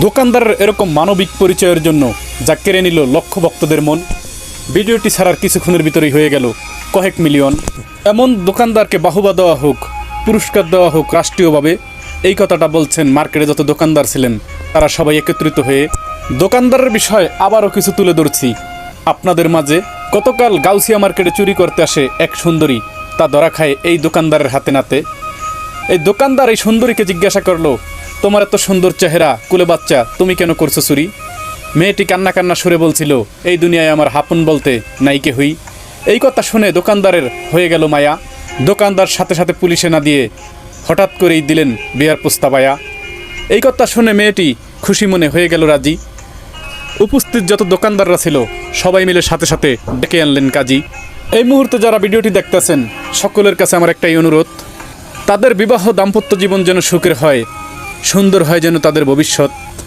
দোকানদারের এরকম মানবিক পরিচয়ের জন্য যা কেড়ে নিল লক্ষ ভক্তদের মন। ভিডিওটি ছাড়ার কিছুক্ষণের ভিতরেই হয়ে গেল কয়েক মিলিয়ন। এমন দোকানদারকে বাহুবা দেওয়া হোক, পুরস্কার দেওয়া হোক রাষ্ট্রীয়ভাবে, এই কথাটা বলছেন মার্কেটে যত দোকানদার ছিলেন তারা সবাই একত্রিত হয়ে। দোকানদারের বিষয়ে আবারও কিছু তুলে ধরছি আপনাদের মাঝে। গতকাল গাউসিয়া মার্কেটে চুরি করতে আসে এক সুন্দরী, তা ধরা খায় এই দোকানদারের হাতে নাতে। এই দোকানদার এই সুন্দরীকে জিজ্ঞাসা করলো, তোমার এত সুন্দর চেহারা, কুলে বাচ্চা, তুমি কেন করছো চুরি? মেয়েটি কান্না কান্না সুরে বলছিল, এই দুনিয়ায় আমার হাপন বলতে নাই কেহই। এই কথা শুনে দোকানদারের হয়ে গেল মায়া। দোকানদার সাথে সাথে পুলিশে না দিয়ে হঠাৎ করেই দিলেন বিয়ার প্রস্তাবায়া। এই কথা শুনে মেয়েটি খুশি মনে হয়ে গেল রাজি। উপস্থিত যত দোকানদাররা ছিল সবাই মিলে সাথে সাথে ডেকে আনলেন কাজী। এই মুহূর্তে যারা ভিডিওটি দেখতেছেন সকলের কাছে আমার একটাই অনুরোধ, তাদের বিবাহ দাম্পত্য জীবন যেন সুখের হয়, সুন্দর হয় যেন তাদের ভবিষ্যৎ।